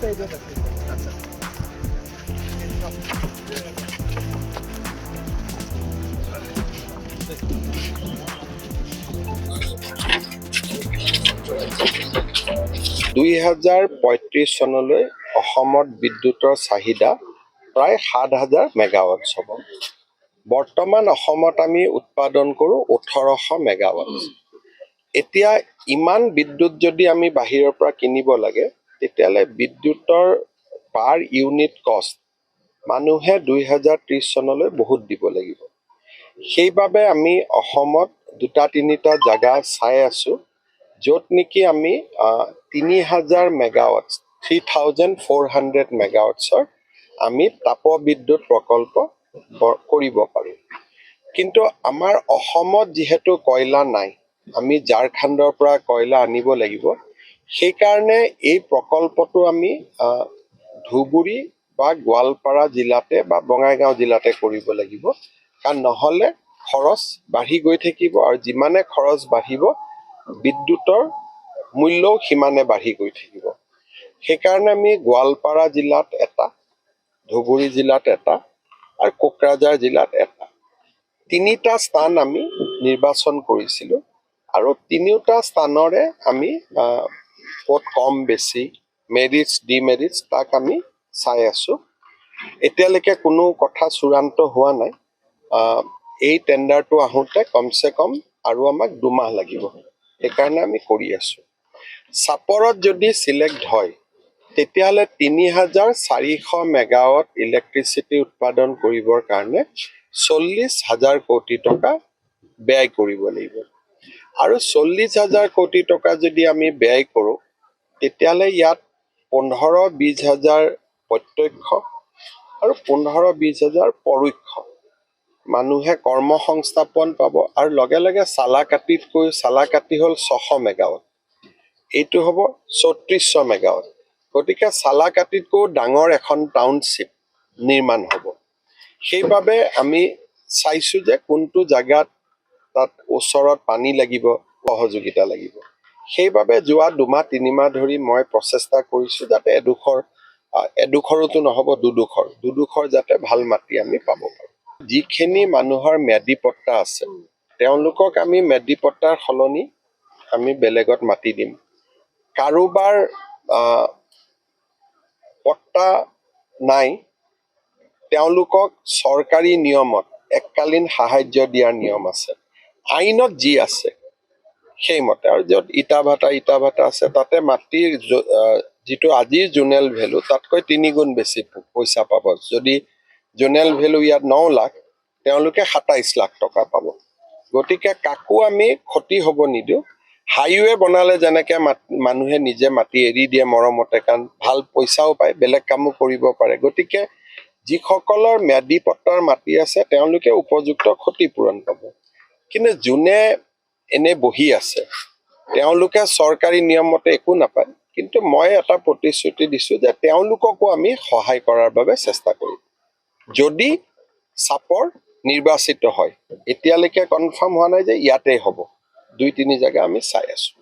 (2035) চনলৈ অসমত বিদ্যুতৰ চাহিদা প্ৰায় 7,000 মেগাৱাট হ'ব। বৰ্তমান অসমত আমি উৎপাদন কৰোঁ 1,800 মেগাৱাট। এতিয়া ইমান বিদ্যুৎ যদি আমি বাহিৰৰ পৰা কিনিব লাগে, তেতিয়াহ'লে বিদ্যুতৰ পাৰ ইউনিট কষ্ট মানুহে 2030 চনলৈ বহুত দিব লাগিব। সেইবাবে আমি অসমত 2-3টা জাগা চাই আছোঁ, য'ত নেকি আমি 3,000 মেগাৱাট 3,400 মেগাৱাটছৰ আমি তাপবিদ্যুৎ প্ৰকল্প কৰিব পাৰোঁ। কিন্তু আমাৰ অসমত যিহেতু কয়লা নাই, আমি ঝাৰখণ্ডৰ পৰা কয়লা আনিব লাগিব। সেইকাৰণে এই প্ৰকল্পটো আমি ধুবুৰী বা গোৱালপাৰা জিলাতে বা বঙাইগাঁও জিলাতে কৰিব লাগিব। কাৰণ নহ'লে খৰচ বাঢ়ি গৈ থাকিব, আৰু যিমানে খৰচ বাঢ়িব বিদ্যুতৰ মূল্যও সিমানে বাঢ়ি গৈ থাকিব। সেইকাৰণে আমি গোৱালপাৰা জিলাত এটা, ধুবুৰী জিলাত এটা আৰু কোকৰাঝাৰ জিলাত এটা, 3টা স্থান আমি নিৰ্বাচন কৰিছিলোঁ। আৰু 3টা স্থানৰে আমি ক'ত কম বেছি মেৰিটছ ডিমেৰিটছ তাক আমি চাই আছোঁ। এতিয়ালৈকে কোনো কথা চূড়ান্ত হোৱা নাই। এই টেণ্ডাৰটো আহোঁতে কমচে কম আৰু আমাক 2 মাহ লাগিব। সেইকাৰণে আমি কৰি আছোঁ। চাপৰত যদি চিলেক্ট হয়, তেতিয়াহ'লে 3,400 মেগাৱাট ইলেক্ট্ৰিচিটি উৎপাদন কৰিবৰ কাৰণে 40,000 কোটি টকা ব্যয় কৰিব লাগিব। আৰু 40,000 কোটি টকা যদি আমি ব্যয় কৰোঁ, তেতিয়াহ'লে ইয়াত 15-20 হাজাৰ প্ৰত্যক্ষ আৰু 15-20 হাজাৰ পৰোক্ষ মানুহে কৰ্মসংস্থাপন পাব। আৰু লগে লগে চালাকাটি হ'ল 600 মেগাৱাট, এইটো হ'ব 3400 মেগাৱাট। গতিকে চালাকাটিতকৈও ডাঙৰ এখন টাউনশ্বিপ নিৰ্মাণ হ'ব। সেইবাবে আমি চাইছোঁ যে কোনটো জাগাত তাত ওচৰত পানী লাগিব, সহযোগিতা লাগিব। সেইবাবে যোৱা 2-3 মাহ ধৰি মই প্ৰচেষ্টা কৰিছোঁ যাতে এডোখৰতো নহ'ব, দুডোখৰ যাতে ভাল মাটি আমি পাব পাৰোঁ। যিখিনি মানুহৰ ম্যাদী পট্টা আছে, তেওঁলোকক আমি ম্যাদী পট্টাৰ সলনি আমি বেলেগত মাটি দিম। কাৰোবাৰ পট্টা নাই, তেওঁলোকক চৰকাৰী নিয়মত এককালীন সাহায্য দিয়াৰ নিয়ম আছে। আইনত যি আছে সেইমতে, আৰু য'ত ইটা ভাটা আছে, তাতে মাটিৰ যিটো আজিৰ জোনেল ভেলু তাতকৈ 3 গুণ বেছি পইচা পাব। যদি জোনেল ভেলু ইয়াত 9 লাখ, তেওঁলোকে 27 লাখ টকা পাব। গতিকে কাকো আমি ক্ষতি হ'ব নিদিওঁ। হাইৱে বনালে যেনেকৈ মানুহে নিজে মাটি এৰি দিয়ে মৰমতে, কাৰণ ভাল পইচাও পায়, বেলেগ কামো কৰিব পাৰে। গতিকে যিসকলৰ ম্যাদী পট্টাৰ মাটি আছে, তেওঁলোকে উপযুক্ত ক্ষতিপূৰণ পাব। কিন্তু যোনে এনে বহি আছে, তেওঁলোকে চৰকাৰী নিয়মমতে একো নাপায়। কিন্তু মই এটা প্ৰতিশ্ৰুতি দিছোঁ যে তেওঁলোককো আমি সহায় কৰাৰ বাবে চেষ্টা কৰিম, যদি চাপৰ নিৰ্বাচিত হয়। এতিয়ালৈকে কনফাৰ্ম হোৱা নাই যে ইয়াতেই হ'ব, 2-3 জাগা আমি চাই আছোঁ।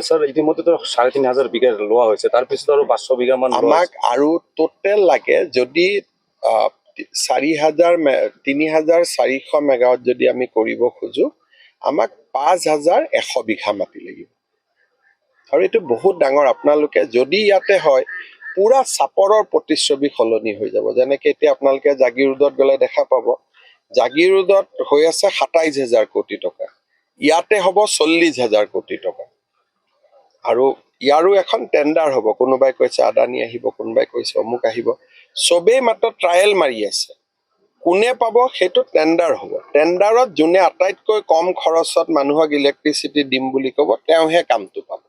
স্যার, ইতিমধ্যে 3,500 বিঘা লোৱা হৈছে, তাৰপিছত আৰু 500 বিঘা মান আমাক আৰু টোটেল লাগে। যদি 3,400 মেগাৱাট যদি আমি কৰিব খোজোঁ, আমাক 5,100 বিঘা মাটি লাগিব। আৰু এইটো বহুত ডাঙৰ। আপোনালোকে যদি ইয়াতে হয়, পুৰা চাপৰৰ প্ৰতিচ্ছবি সলনি হৈ যাব। যেনেকৈ এতিয়া আপোনালোকে জাগিৰোডত গ'লে দেখা পাব, জাগিৰোডত হৈ আছে 27,000 কোটি টকা, ইয়াতে হ'ব 40,000 কোটি টকা। আৰু ইয়াৰো এখন টেণ্ডাৰ হ'ব। কোনোবাই কৈছে আদানী আহিব, কোনোবাই কৈছে অমুক আহিব। চবেই মাত্ৰ ট্ৰায়েল মাৰি আছে। কোনে পাব সেইটো টেণ্ডাৰ হ'ব। টেণ্ডাৰত যোনে আটাইতকৈ কম খৰচত মানুহক ইলেক্ট্ৰিচিটি দিম বুলি ক'ব, তেওঁহে কামটো পাব।